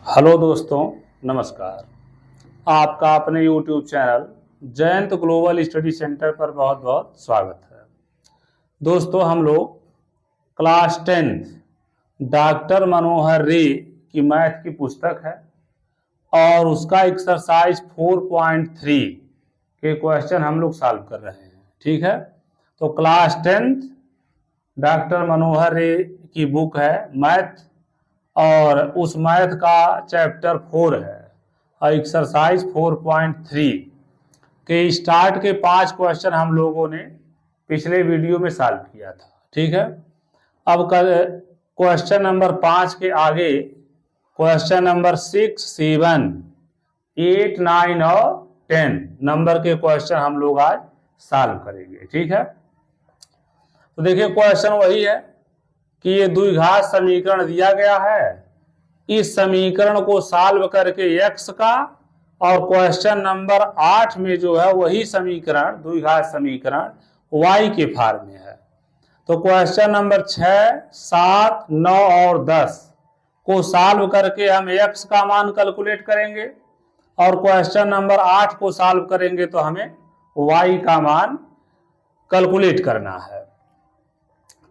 Hello दोस्तों, नमस्कार। आपका अपने YouTube channel Jayant global study centre पर बहुत बहुत स्वागत है। दोस्तों, हम लोग क्लास 10th डॉक्टर मनोहर रे की मैथ की पुस्तक है और उसका एक्सरसाइज 4.3 के क्वेश्चन हम लोग सॉल्व कर रहे हैं। ठीक है, तो क्लास 10th डॉक्टर मनोहर रे की बुक है मैथ और उस मैथ का चैप्टर 4 है और एक्सरसाइज 4.3 के स्टार्ट के 5 क्वेश्चन हम लोगों ने पिछले वीडियो में सॉल्व किया था। ठीक है, अब क्वेश्चन नंबर 5 के आगे क्वेश्चन नंबर 6, 7, 8, 9 और 10 नंबर के क्वेश्चन हम लोग आज सॉल्व करेंगे। ठीक है, तो देखिए क्वेश्चन वही है कि ये द्विघात समीकरण दिया गया है, इस समीकरण को सॉल्व करके x का और क्वेश्चन नंबर 8 में जो है वही समीकरण द्विघात समीकरण y के फॉर्म में है। तो क्वेश्चन नंबर 6, 7, 9 और 10 को सॉल्व करके हम x का मान कैलकुलेट करेंगे और क्वेश्चन नंबर 8 को सॉल्व करेंगे तो हमें y का मान कैलकुलेट करना है।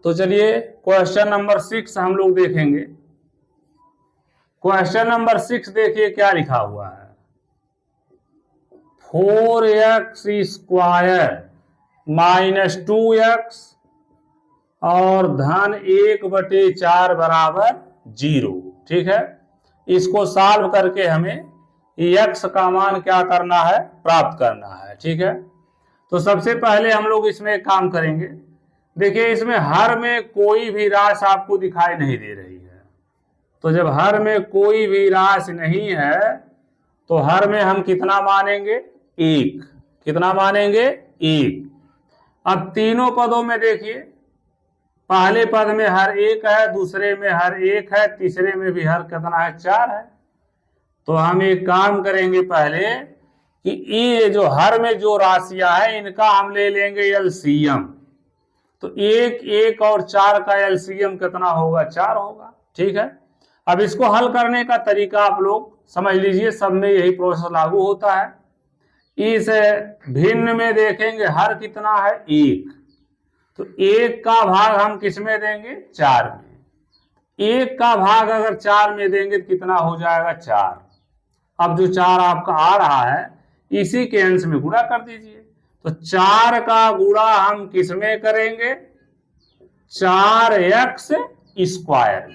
तो चलिए क्वेश्चन नंबर 6 हम लोग देखेंगे। क्वेश्चन नंबर 6 देखिए क्या लिखा हुआ है, 4x स्क्वायर माइनस 2x और धन 1/4 बराबर 0। ठीक है, इसको सॉल्व करके हमें x का मान क्या करना है, प्राप्त करना है। ठीक है, तो सबसे पहले हम लोग इसमें एक काम करेंगे। देखिए इसमें हर में कोई भी राशि आपको दिखाई नहीं दे रही है, तो जब हर में कोई भी राशि नहीं है तो हर में हम कितना मानेंगे, 1। कितना मानेंगे, 1। अब तीनों पदों में देखिए, पहले पद में हर 1 है, दूसरे में हर 1 है, तीसरे में भी हर कितना है, 4 है। तो हम एक काम करेंगे पहले कि ये जो हर में जो राशियां हैं इनका हम ले लेंगे एलसीएम। तो 1, 1 और 4 का एलसीएम कितना होगा, 4 होगा। ठीक है, अब इसको हल करने का तरीका आप लोग समझ लीजिए, सब में यही प्रोसेस लागू होता है। इस भिन्न में देखेंगे हर कितना है, 1, तो 1 का भाग हम किस में देंगे, 4 में। 1 का भाग अगर 4 में देंगे तो कितना हो जाएगा, 4। अब जो 4 आपका आ रहा है इसी के अंश में गुणा कर दीजिए। तो 4 का गुणा हम किस में करेंगे, 4x स्क्वायर।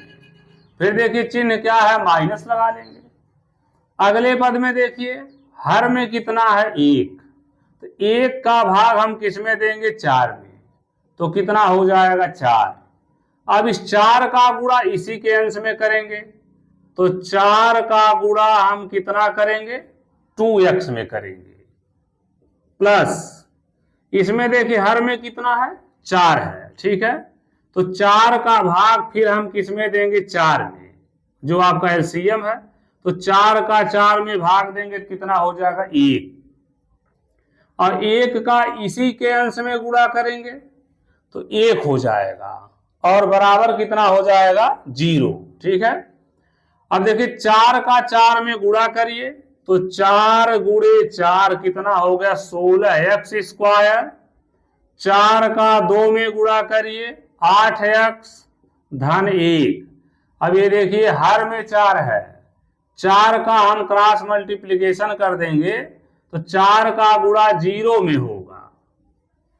फिर देखिए चिन्ह क्या है, माइनस लगा लेंगे। अगले पद में देखिए हर में कितना है, 1, तो 1 का भाग हम किस में देंगे, 4 में, तो कितना हो जाएगा, 4। अब इस 4 का गुणा इसी के अंश में करेंगे, तो 4 का गुणा हम कितना करेंगे, 2x में करेंगे, प्लस इसमें देखिए हर में कितना है, 4 है। ठीक है, तो 4 का भाग फिर हम किस में देंगे, 4 में, जो आपका एलसीएम है। तो 4 का 4 में भाग देंगे कितना हो जाएगा, 1, और 1 का इसी के अंश में गुणा करेंगे तो 1 हो जाएगा और बराबर कितना हो जाएगा, 0। ठीक है, अब देखिए 4 का 4 में गुणा करिए तो 4 गुणे 4 कितना हो गया, 16x स्क्वायर। 4 का 2 में गुणा करिए 8x धन 1। अब ये देखिए हर में 4 है, 4 का हम क्रॉस मल्टीप्लिकेशन कर देंगे तो 4 का गुणा 0 में होगा,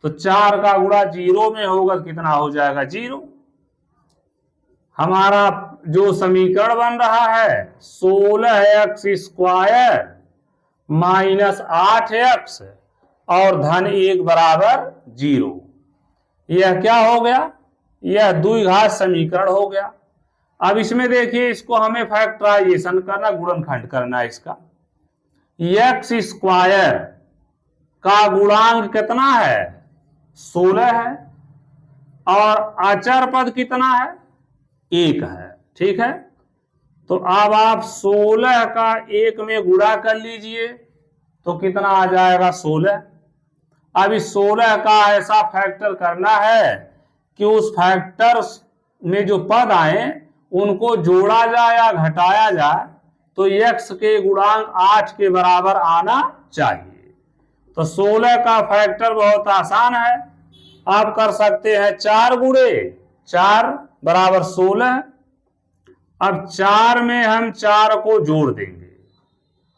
तो 4 का गुणा 0 में होगा कितना हो जाएगा, 0। हमारा जो समीकरण बन रहा है 16x स्क्वायर माइनस 8x और धन 1 बराबर 0। यह क्या हो गया, यह द्विघात समीकरण हो गया। अब इसमें देखिए इसको हमें फैक्टराइजेशन करना, गुणनखंड करना है इसका। x स्क्वायर का गुणांक कितना है, 16 है, और अचर पद कितना है, 1 है। ठीक है, तो अब आप 16 का 1 में गुणा कर लीजिए तो कितना आ जाएगा, 16। अब इस 16 का ऐसा फैक्टर करना है कि उस फैक्टर में जो पद आए उनको जोड़ा जाए या घटाया जाए तो x के गुणांक 8 के बराबर आना चाहिए। तो 16 का फैक्टर बहुत आसान है, आप कर सकते हैं 4 गुणे 4 बराबर 16। अब 4 में हम 4 को जोड़ देंगे,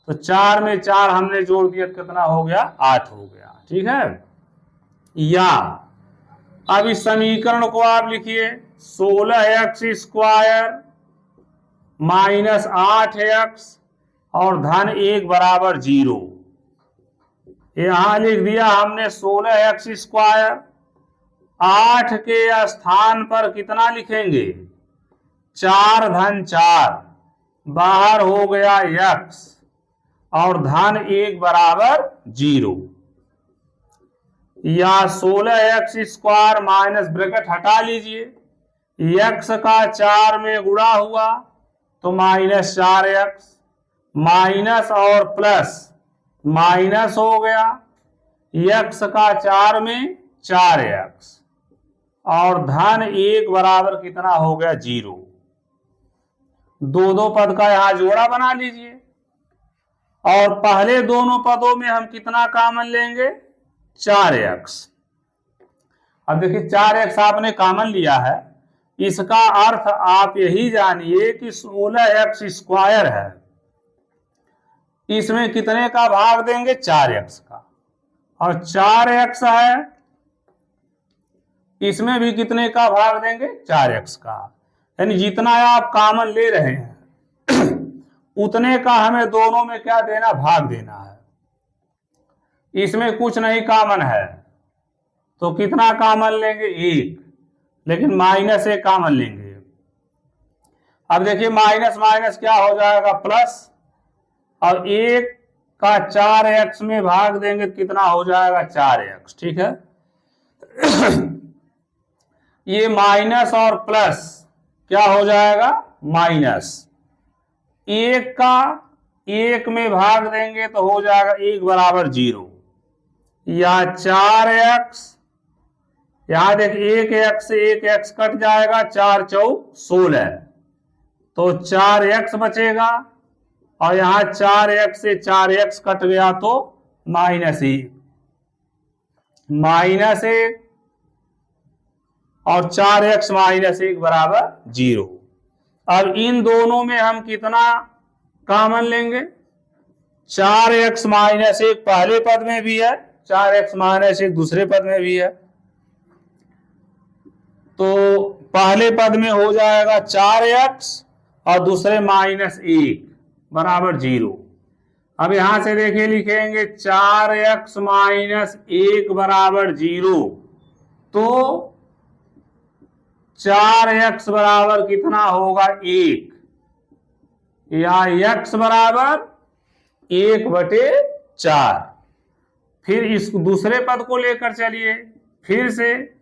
तो 4 में 4 हमने जोड़ दिया, कितना हो गया 8 हो गया। ठीक है, या अब इस समीकरण को आप लिखिए 16x² माइनस 8x और धन 1 बराबर 0। यहां लिख दिया हमने 16x²। 8 के स्थान पर कितना लिखेंगे 4 धन 4, बाहर हो गया x और धन 1 बराबर 0। या 16x² माइनस ब्रैकेट हटा लीजिए, x का 4 में गुणा हुआ तो माइनस 4x, माइनस और प्लस माइनस हो गया, x का 4 में 4x और धन 1 बराबर कितना हो गया 0। दो पद का यहां जोड़ा बना लीजिए और पहले दोनों पदों में हम कितना कॉमन लेंगे 4x। अब देखिए 4x आपने कॉमन लिया है, इसका अर्थ आप यही जानिए कि 16x² है, इसमें कितने का भाग देंगे 4x का, और 4x है इसमें भी कितने का भाग देंगे 4x का। यानी जितना आप कॉमन ले रहे हैं उतने का हमें दोनों में क्या देना भाग देना है। इसमें कुछ नहीं कॉमन है तो कितना कॉमन लेंगे 1, लेकिन माइनस 1 कॉमन लेंगे। अब देखिए माइनस माइनस क्या हो जाएगा प्लस, और 1 का 4x में भाग देंगे तो कितना हो जाएगा 4x। ठीक है ये माइनस और प्लस क्या हो जाएगा माइनस, 1 का 1 में भाग देंगे तो हो जाएगा 1 बराबर 0, या 4x, यहां देख 1x से 1x कट जाएगा, 4 चौक 16 तो 4x बचेगा, और यहां 4x से 4x कट गया तो -1 और 4x -1 बराबर 0। अब इन दोनों में हम कितना कॉमन लेंगे 4x -1 पहले पद में भी है, 4x -1 दूसरे पद में भी है, तो पहले पद में हो जाएगा 4x और दूसरे -1 बराबर 0। अब यहां से देखिए लिखेंगे 4x -1 बराबर 0, तो 4x बराबर कितना होगा 1, या x बराबर 1/4। फिर इस दूसरे पद को लेकर चलिए, फिर से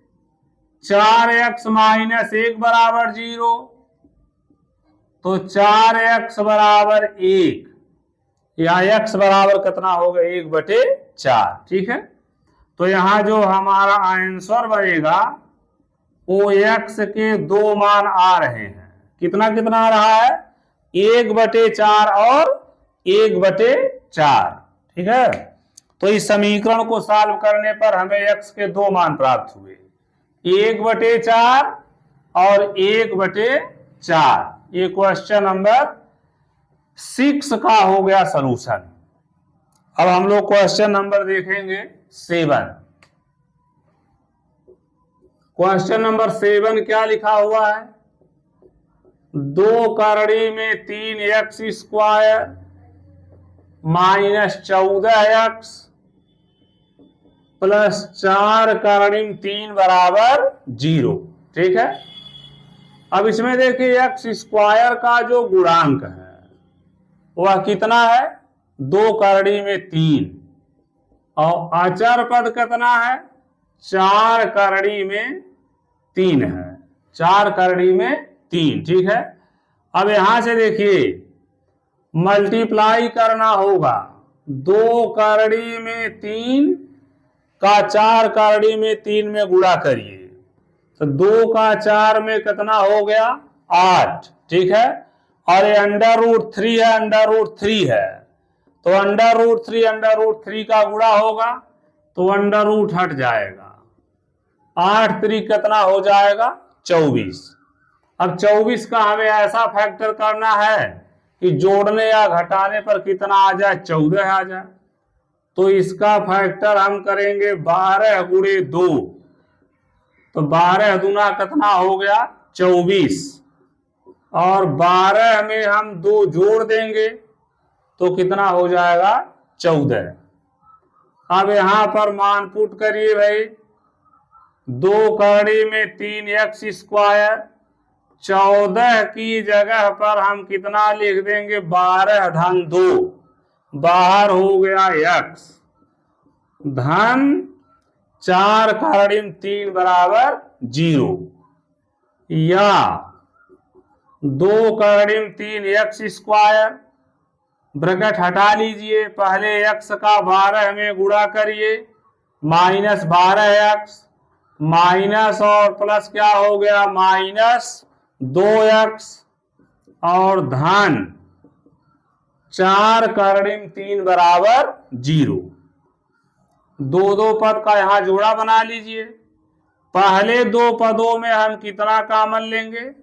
4x -1 बराबर 0, तो 4x बराबर 1, या x बराबर कितना होगा 1/4। ठीक है, तो यहां जो हमारा आंसर बनेगा वो x के 2 मान आ रहे हैं। कितना कितना आ रहा है 1/4 और 1/4। ठीक है, तो इस समीकरण को सॉल्व करने पर हमें x के 2 मान प्राप्त हुए, 1/4 और 1/4। ये क्वेश्चन नंबर 6 का हो गया सलूशन। अब हम लोग क्वेश्चन नंबर देखेंगे 7। क्वेश्चन नंबर 7 क्या लिखा हुआ है, 2 करड़ी में 3x² -14x प्लस 4 करड़ी में 3 बराबर 0। ठीक है, अब इसमें देखिए x² का जो गुणांक है वह कितना है 2 करड़ी में 3, और अचर पद कितना है 4 करड़ी में 3 है, 4 करड़ी में 3। ठीक है, अब यहां से देखिए मल्टीप्लाई करना होगा, 2 करड़ी में 3 का 4 करड़ी में 3 में गुणा करिए, तो 2 का 4 में कितना हो गया 8। ठीक है, और ये √3 है, √3 है, तो √3 का गुणा होगा तो अंडर रूट हट जाएगा। 8 3 कितना हो जाएगा 24। अब 24 का हमें ऐसा फैक्टर करना है कि जोड़ने या घटाने पर कितना आ जाए, 14 आ जाए। तो इसका फैक्टर हम करेंगे 12 गुणे 2, तो 12 दूना कितना हो गया 24, और 12 में हम 2 जोड़ देंगे तो कितना हो जाएगा 14। अब यहां पर मान पुट करिए भाई, 2 कड़ी में 3x², 14 की जगह पर हम कितना लिख देंगे 12 धन 2, बाहर हो गया x, धन 4 कड़ी में 3 बराबर 0, या 2 कड़ी में 3x², ब्रैकेट हटा लीजिए, पहले x का 12 में गुणा करिए, -12x, माइनस और प्लस क्या हो गया -2x, और धन 4 कड़ी में 3 बराबर 0। दो पद का यहां जोड़ा बना लीजिए। पहले 2 पदों में हम कितना कॉमन लेंगे,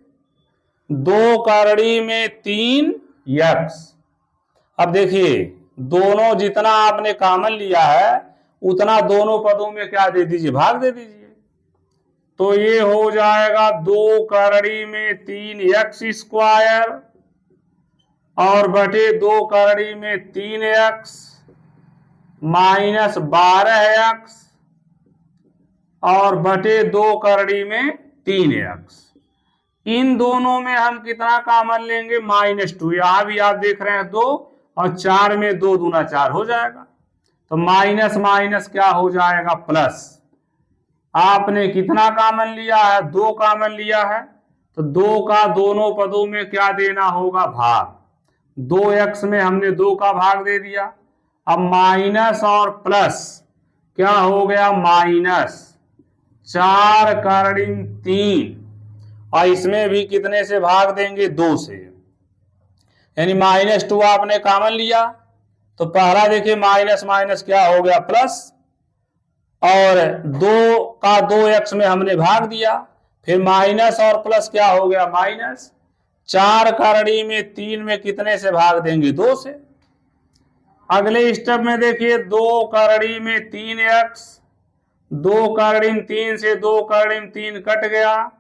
2 कड़ी में 3x। अब देखिए दोनों जितना आपने कॉमन लिया है उतना दोनों पदों में क्या दे दीजिए, भाग दे दीजिए। तो ये हो जाएगा 2 कड़ी में 3x² और बटे 2 कड़ी में 3x -12x और बटे 2 कड़ी में 3x। इन दोनों में हम कितना कॉमन लेंगे -2। यहां भी आप देख रहे हैं 2 और 4 में 2 दूना 4 हो जाएगा, तो माइनस माइनस क्या हो जाएगा प्लस। आपने कितना कॉमन लिया है, 2 कॉमन लिया है, तो 2 का दोनों पदों में क्या देना होगा भाग। 2x में हमने 2 का भाग दे दिया। अब माइनस और प्लस क्या हो गया -4 कड़ी में 3, और इसमें भी कितने से भाग देंगे 2 से, यानी -2 आपने कॉमन लिया तो पहला देखिए माइनस माइनस क्या हो गया प्लस, और 2 का 2x में हमने भाग दिया, फिर माइनस और प्लस क्या हो गया माइनस। 4 कड़ी में 3 में कितने से भाग देंगे 2 से। अगले स्टेप में देखिए 2 कड़ी में 3x, 2 कड़ी में 3 से 2 कड़ी में 3 कट गया,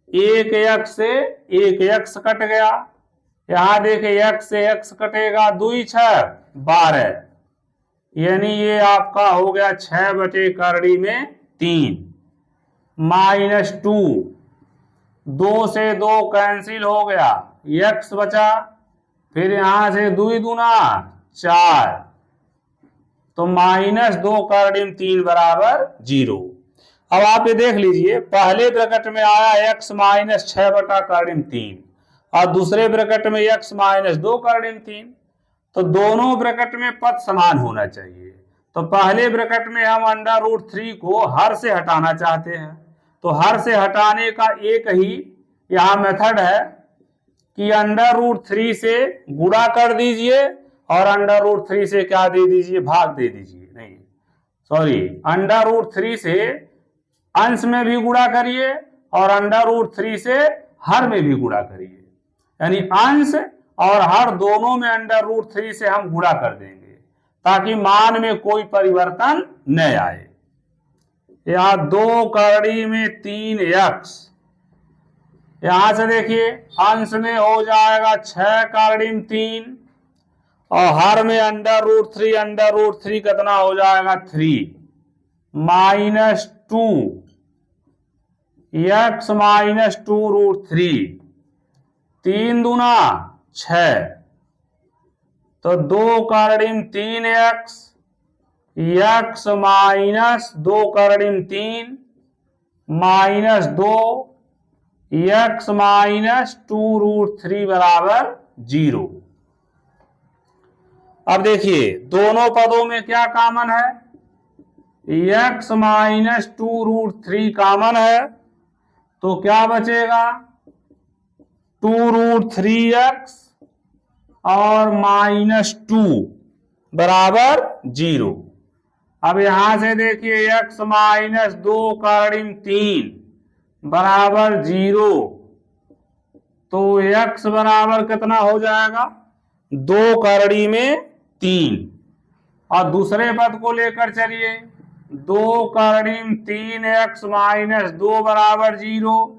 1x से 1x कट गया। यहां देखिए x से x कटेगा, 2 6 12, यानी ये आपका हो गया 6 बटे कड़ी में 3, -2, 2 से 2 कैंसिल हो गया, x बचा, फिर यहां से 2 दूना 4, तो -2 कड़ी में 3 बराबर 0। अब आप ये देख लीजिए, पहले ब्रैकेट में आया x -6 बटा कड़ी में 3 और दूसरे ब्रैकेट में x -2 कड़ी में 3, तो दोनों ब्रैकेट में पद समान होना चाहिए। तो पहले ब्रैकेट में हम √3 को हर से हटाना चाहते हैं, तो हर से हटाने का एक ही यहाँ मेथड है कि √3 से गुणा कर दीजिए और √3 से क्या दे दीजिए, भाग दे दीजिए। नहीं सॉरी, √3 से अंश में भी गुणा करिए और √3 से हर में भी गुणा करिए, यानी अंश और हर दोनों में √3 से हम गुणा कर देंगे ताकि मान में कोई परिवर्तन न आए। यहां 2 कड़ी में 3x, यहां से देखिए अंश में हो जाएगा 6 कड़ी में 3 और हर में √3 कितना हो जाएगा 3, -2 x -2√3, 3 दूना 6, तो 2 कड़ी में 3x, x -2 कड़ी में 3 -2 x -2√3 बराबर 0। अब देखिए दोनों पदों में क्या कॉमन है, x -2√3 कॉमन है, तो क्या बचेगा 2√3x और -2 बराबर 0। अब यहां से देखिए x -2 का ऋण 3 बराबर 0, तो x बराबर कितना हो जाएगा, 2 कड़ी में 3। और दूसरे पद को लेकर चलिए, 2 कड़ी में 3x -2 बराबर 0,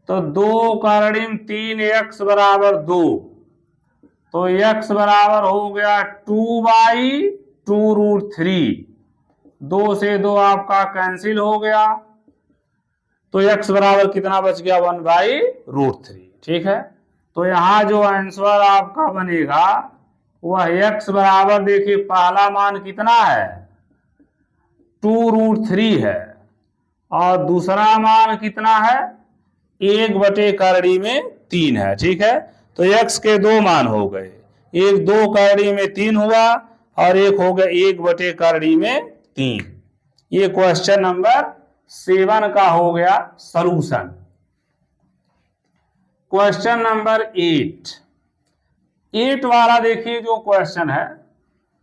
तो 2 कड़ी में 3x बराबर 2, तो x बराबर हो गया 2/2√3। 2 से 2 आपका कैंसिल हो गया, तो x बराबर कितना बच गया, 1/√3। ठीक है, तो यहां जो आंसर आपका बनेगा वह x बराबर, देखिए पहला मान कितना है, 2√3 है, और दूसरा मान कितना है, 1/3 में 3 है। ठीक है, तो x के दो मान हो गए, एक 2 कड़ी में 3 हुआ और एक हो गया 1/3 में 3। ये क्वेश्चन नंबर 7 का हो गया सॉल्यूशन। क्वेश्चन नंबर 8 वाला देखिए जो क्वेश्चन है,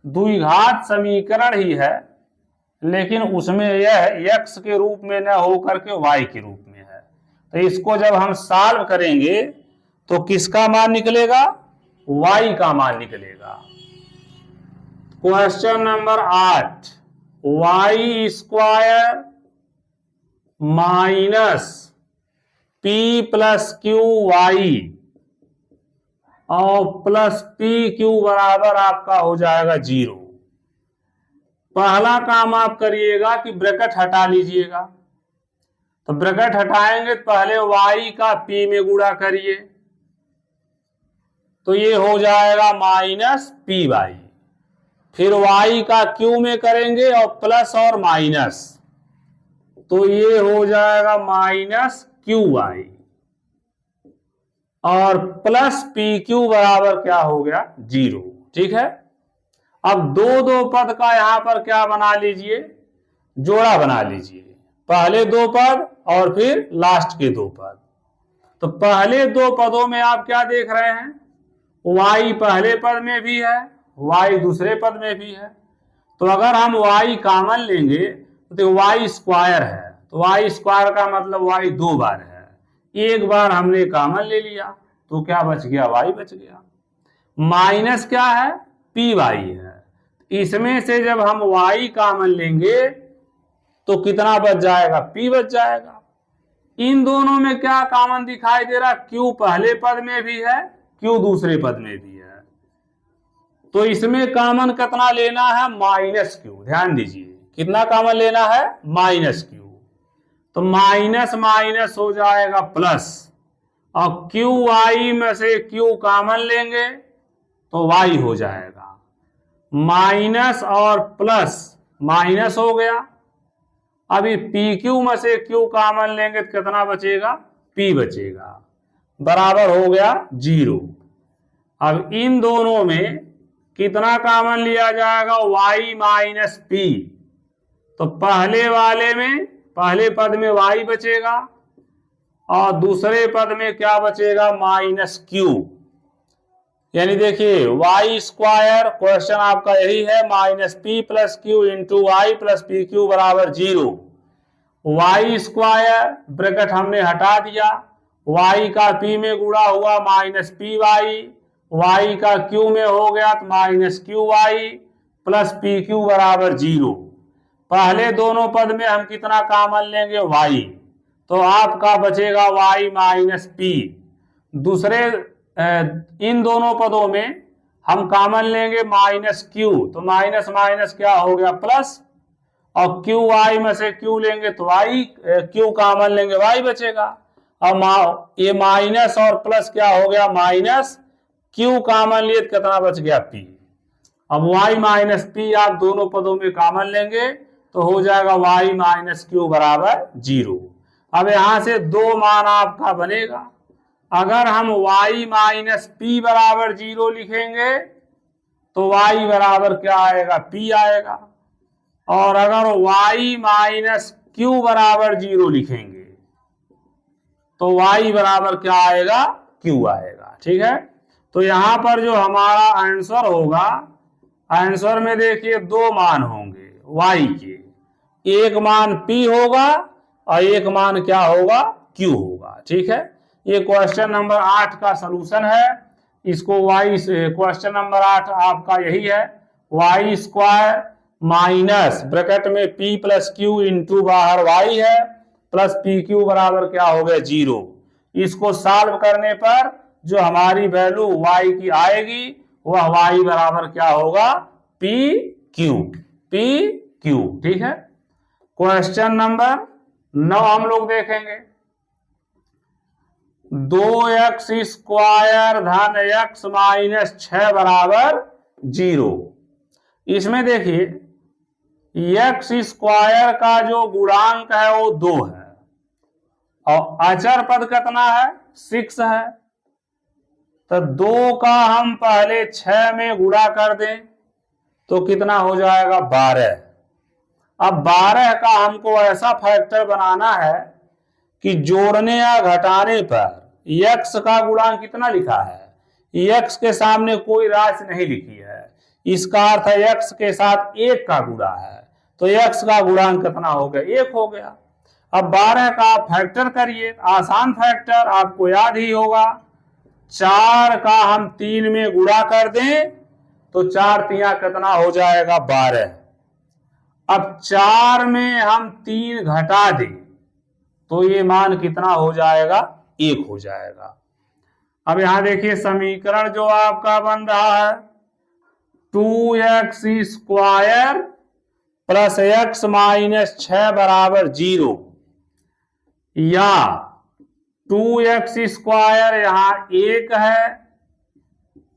द्विघात समीकरण ही है, लेकिन उसमें यह x के रूप में न होकर के y के रूप में है। तो इसको जब हम सॉल्व करेंगे तो किसका मान निकलेगा, y का मान निकलेगा। Question number 8, y² -p + qy और +pq बराबर आपका हो जाएगा 0। पहला काम आप करिएगा कि ब्रैकेट हटा लीजिएगा। तो ब्रैकेट हटाएंगे तो पहले y का p में गुणा करिए, तो ये हो जाएगा -py। फिर y का q में करेंगे और प्लस और माइनस, तो ये हो जाएगा -qy और +pq बराबर क्या हो गया, 0। ठीक है, अब दो पद का यहां पर क्या बना लीजिए, जोड़ा बना लीजिए, पहले 2 पद और फिर लास्ट के 2 पद। तो पहले 2 पदों में आप क्या देख रहे हैं, y पहले पद में भी है, y दूसरे पद में भी है। तो अगर हम y कॉमन लेंगे तो y² है, तो y² का मतलब y 2 बार है, एक बार हमने कॉमन ले लिया तो क्या बच गया, y बच गया। माइनस क्या है, py है, इसमें से जब हम y कॉमन लेंगे तो कितना बच जाएगा, p बच जाएगा। इन दोनों में क्या कॉमन दिखाई दे रहा, q पहले पद में भी है, q दूसरे पद में भी है, तो इसमें कॉमन कितना लेना है, -q। ध्यान दीजिए कितना कॉमन लेना है, -q। तो माइनस माइनस हो जाएगा प्लस, और qy में से q कॉमन लेंगे तो y हो जाएगा, माइनस और प्लस माइनस हो गया। अभी pq में से q कॉमन लेंगे तो कितना बचेगा, p बचेगा, बराबर हो गया 0। अब इन दोनों में कितना कॉमन लिया जाएगा, y - p। तो पहले वाले में, पहले पद में y बचेगा और दूसरे पद में क्या बचेगा, -q। यानी देखिए y², क्वेश्चन आपका यही है, -p + q × y + pq बराबर 0। y² ब्रैकेट हमने हटा दिया, y का p में गुणा हुआ -py, y का q में हो गया तो -qy + pq बराबर 0। पहले दोनों पद में हम कितना कॉमन लेंगे, y, तो आपका बचेगा y - p। दूसरे इन दोनों पदों में हम कॉमन लेंगे -q, तो माइनस माइनस क्या हो गया, प्लस, और qy में से q लेंगे तो y, q कॉमन लेंगे y बचेगा। अब ये माइनस और प्लस क्या हो गया, माइनस, q कॉमन लिए तो कितना बच गया, p। अब y - p आप दोनों पदों में कॉमन लेंगे तो हो जाएगा y - q बराबर 0। अब यहां से 2 मान आपका बनेगा। अगर हम y - p बराबर 0 लिखेंगे तो y बराबर क्या आएगा, p आएगा, और अगर y - q बराबर 0 लिखेंगे तो y बराबर क्या आएगा, q आएगा। ठीक है, तो यहां पर जो हमारा आंसर होगा, आंसर में देखिए दो मान होंगे y के, एक मान p होगा और एक मान क्या होगा, q होगा। ठीक है, ये क्वेश्चन नंबर 8 का सलूशन है। इसको क्वेश्चन नंबर 8 आपका यही है, वाई स्क्वायर माइनस ब्रैकेट में p प्लस क्यू इंटू बाहर y है प्लस पी क्यू बराबर क्या हो गया 0। इसको सॉल्व करने पर जो हमारी वैल्यू y की आएगी वह y बराबर क्या होगा, पी क्यू। ठीक है, क्वेश्चन नंबर 9 हम लोग देखेंगे। 2x स्क्वायर धन x माइनस 6 बराबर 0। इसमें देखिए x स्क्वायर का जो गुणांक है वो 2 है और अचर पद कितना है, 6 है। तो 2 का हम पहले 6 में गुणा कर दें तो कितना हो जाएगा, 12। अब 12 का हमको ऐसा फैक्टर बनाना है कि जोड़ने या घटाने पर x का गुणांक कितना लिखा है, x के सामने कोई राशि नहीं लिखी है, इसका अर्थ है x के साथ 1 का गुणा है, तो x का गुणांक कितना हो गया, 1 हो गया। अब 12 का फैक्टर करिए, आसान फैक्टर आपको याद ही होगा, 4 का हम 3 में गुणा कर दें तो 4 तिया कितना हो जाएगा, 12। अब 4 में हम 3 घटा दें तो ये मान कितना हो जाएगा, 1 हो जाएगा। अब यहां देखिए समीकरण जो आपका बन रहा है, 2x square plus x minus 6 बराबर 0, या 2x स्क्वायर यहां 1 है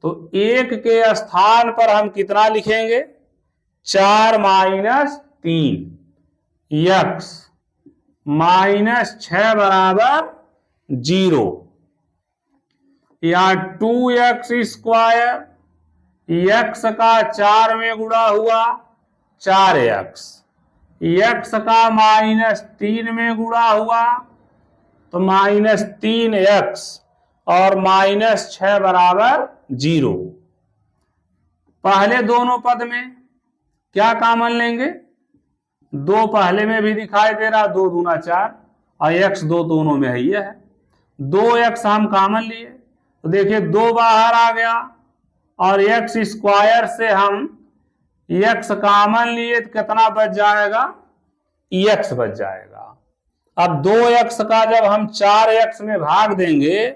तो 1 के स्थान पर हम कितना लिखेंगे, 4 माइनस 3, x माइनस 6 बराबर 0, या 2x स्क्वायर, x का 4 में गुणा हुआ 4x, x का माइनस 3 में गुणा हुआ तो माइनस 3x और माइनस 6 बराबर 0। पहले दोनों पद में क्या कॉमन लेंगे, 2 पहले में भी दिखाई दे रहा, 2 दूना 4 और x 2 दोनों में है, ये है 2x हम कॉमन लिए तो देखिए 2 बाहर आ गया और x स्क्वायर से हम x कॉमन लिए तो कितना बच जाएगा, x बच जाएगा। अब 2x का जब हम 4x में भाग देंगे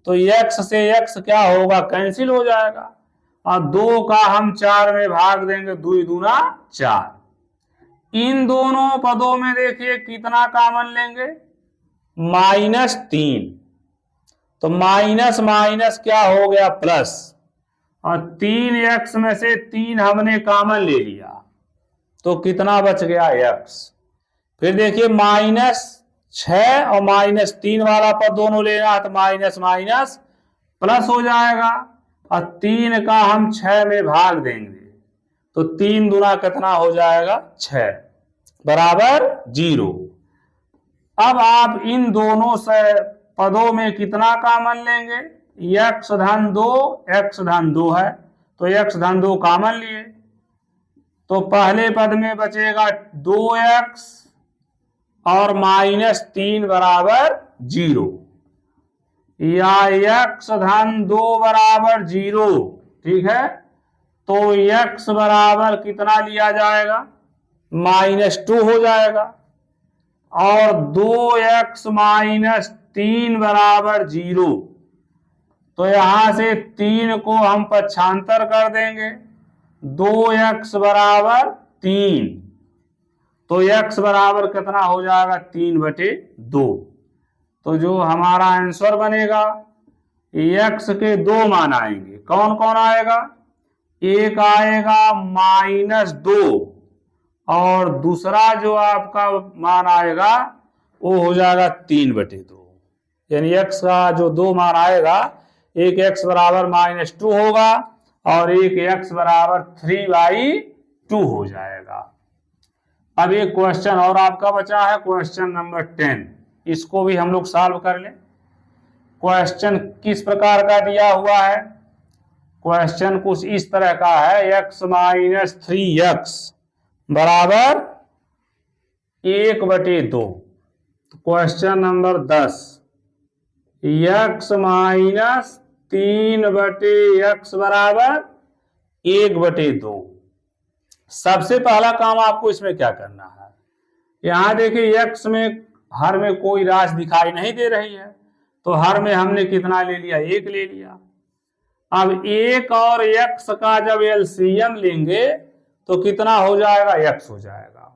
तो x से x क्या होगा, कैंसिल हो जाएगा, और 2 का हम 4 में भाग देंगे, 2 दूना 4। इन दोनों पदों में देखिए कितना कॉमन लेंगे, माइनस 3, तो माइनस माइनस क्या हो गया, प्लस, और 3x में से 3 हमने कॉमन ले लिया तो कितना बच गया, x। फिर देखिए माइनस 6 और माइनस 3 वाला पद दोनों लेना है तो माइनस माइनस प्लस हो जाएगा, और 3 का हम 6 में भाग देंगे तो 3 दूना कितना हो जाएगा, 6 बराबर 0। अब आप इन दोनों से पदों में कितना कॉमन लेंगे, x धन 2 है तो x धन 2 कॉमन लिए तो पहले पद में बचेगा 2x और माइनस 3 बराबर 0, या x धन 2 बराबर 0। ठीक है, तो x बराबर कितना लिया जाएगा, -2 हो जाएगा, और 2x माइनस 3 बराबर 0, तो यहां से 3 को हम पक्षांतर कर देंगे, 2x बराबर 3, तो x बराबर कितना हो जाएगा, 3/2। तो जो हमारा आंसर बनेगा, x के 2 मान आएंगे, कौन कौन आएगा, एक आएगा -2 और दूसरा जो आपका मान आएगा वो हो जाएगा 3/2। यानी x का जो 2 मान आएगा, एक x बराबर -2 होगा और एक x बराबर 3/2 हो जाएगा। अब एक क्वेश्चन और आपका बचा है, क्वेश्चन नंबर 10, इसको भी हम लोग सॉल्व कर लें। क्वेश्चन किस प्रकार का दिया हुआ है? क्वेश्चन कुछ इस तरह का है, x माइनस 3x बराबर 1/2। Question number 10, x minus 3/x बराबर 1/2। सबसे पहला काम आपको इसमें क्या करना है, यहां देखिए x में हर में कोई राशि दिखाई नहीं दे रही है, तो हर में हमने कितना ले लिया, 1 ले लिया। अब 1 और x का जब एलसीएम लेंगे तो कितना हो जाएगा, x हो जाएगा।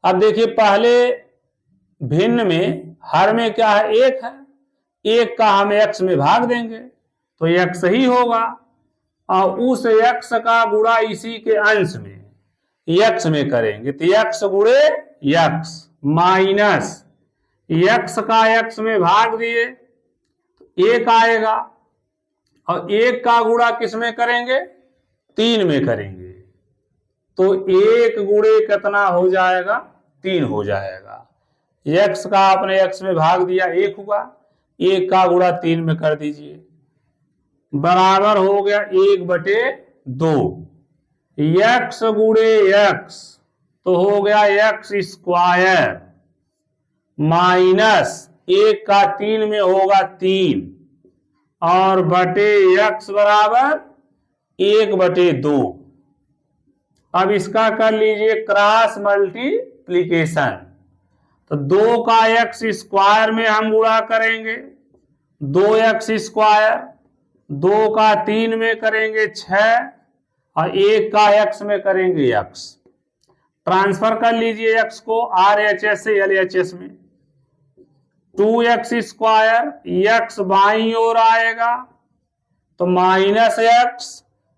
अब देखिए पहले भिन्न में हर में क्या है, 1 है, 1 का हम x में भाग देंगे तो x ही होगा, और उस x का गुणा इसी के अंश में x में करेंगे तो x गुणे x माइनस x का x में भाग दिए तो 1 आएगा, और 1 का गुणा किस में करेंगे, 3 में करेंगे तो 1 गुणे कितना हो जाएगा, 3 हो जाएगा। x का आपने x में भाग दिया 1 हुआ, 1 का गुणा 3 में कर दीजिए, बराबर हो गया 1/2। x गुणे x तो हो गया x स्क्वायर माइनस 1 का 3 में होगा 3 और बटे x बराबर 1/2। अब इसका कर लीजिए क्रॉस मल्टीप्लीकेशन, तो 2 का x स्क्वायर में हम गुणा करेंगे 2x स्क्वायर, 2 का 3 में करेंगे 6 और 1 का x में करेंगे x। ट्रांसफर कर लीजिए x को RHS से LHS में, 2x स्क्वायर x बाईं ओर आएगा तो माइनस x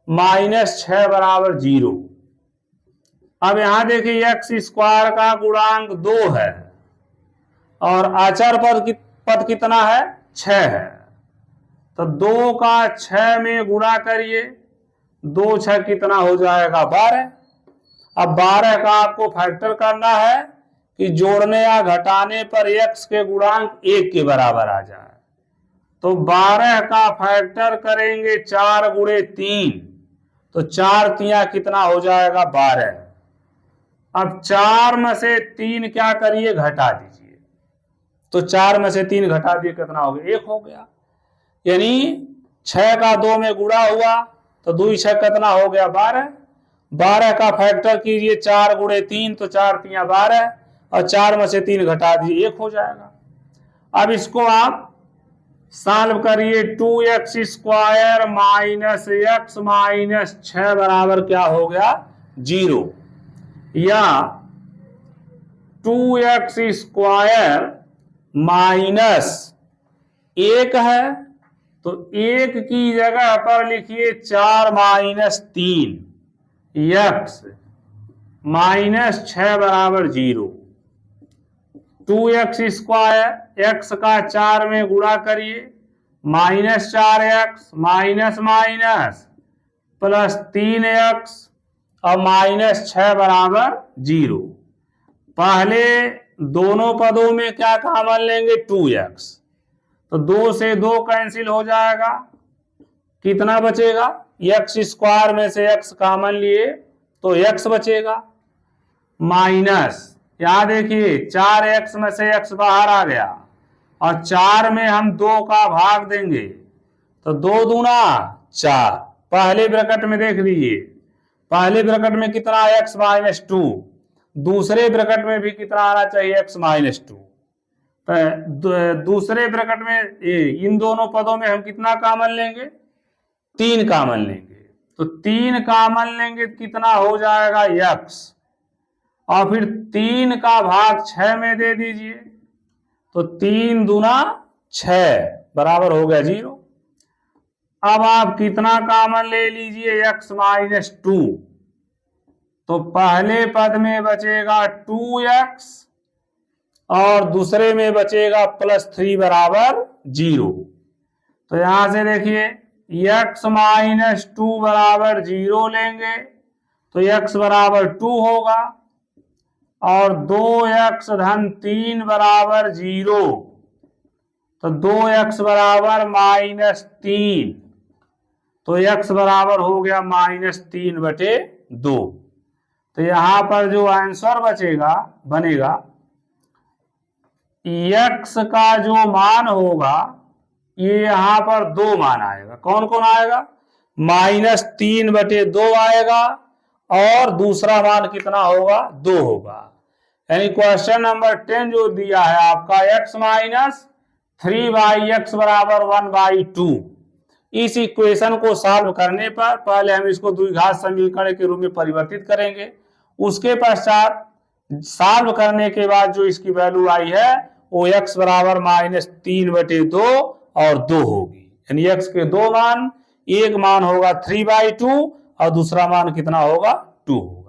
माइनस 6 बराबर 0। अब यहां देखिए x स्क्वायर का गुणांक 2 है और अचर पद कितना है, 6 है, तो 2 का 6 में गुणा करिए, 2 6 कितना हो जाएगा, 12। अब 12 का आपको फैक्टर करना है कि जोड़ने या घटाने पर x के गुणांक 1 के बराबर आ जाए, तो 12 का फैक्टर करेंगे 4 गुणे 3 तो 4 तिया कितना हो जाएगा, 12। अब 4 में से 3 क्या करिए, घटा दीजिए, तो 4 में से 3 घटा दिए कितना हो गया, 1 हो गया। यानी 6 का 2 में गुणा हुआ तो 2 6 कितना हो गया, 12। 12 का फैक्टर कीजिए 4 गुणे 3 तो 4 तिया 12 और 4 में से 3 घटा दीजिए, 1 हो जाएगा। अब इसको आप सॉल्व करिए, 2x square minus x minus 6 बराबर क्या हो गया, 0, या 2x स्क्वायर माइनस 1 है तो 1 की जगह पर लिखिए 4 माइनस 3 x माइनस 6 बराबर 0। 2x स्क्वायर x का 4 में गुणा करिए, minus 4x minus minus plus 3x और माइनस 6 बराबर 0। पहले दोनों पदों में क्या कॉमन लेंगे, 2x, तो 2 से 2 कैंसिल हो जाएगा, कितना बचेगा, x स्क्वायर में से x कॉमन लिए तो x बचेगा, माइनस यहां देखिए 4x में से x बाहर आ गया और 4 में हम 2 का भाग देंगे तो 2 दूना 4, पहले ब्रैकेट में देख लीजिए, पहले ब्रैकेट में कितना x माइनस 2, दूसरे ब्रैकेट में भी कितना आना चाहिए, x माइनस 2। दूसरे ब्रैकेट में इन दोनों पदों में हम कितना कॉमन लेंगे, 3 कॉमन लेंगे, तो 3 कॉमन लेंगे कितना हो जाएगा, x, और फिर 3 का भाग 6 में दे दीजिए तो 3 दूना 6 बराबर हो गया 0। अब आप कितना कॉमन ले लीजिए, x माइनस 2, तो पहले पद में बचेगा 2x और दूसरे में बचेगा प्लस 3 बराबर 0। तो यहां से देखिए x माइनस 2 बराबर 0 लेंगे तो x बराबर 2 होगा और 2x धन 3 बराबर 0, तो 2x बराबर -3, तो x बराबर हो गया -3/2। तो यहां पर जो आंसर बनेगा x का जो मान होगा ये यहां पर 2 मान आएगा। कौन कौन आएगा? -3/2 आएगा और दूसरा मान कितना होगा? 2 होगा। यानी क्वेश्चन नंबर 10 जो दिया है आपका x - 3/x बराबर 1/2। इस इक्वेशन को सॉल्व करने पर पहले हम इसको द्विघात समीकरण के रूप में परिवर्तित करेंगे, उसके पश्चात सॉल्व करने के बाद जो इसकी वैल्यू आई है वो x बराबर -3/2 और 2 होगी। यानी x के 2 मान, एक मान होगा 3/2 और दूसरा मान कितना होगा? 2।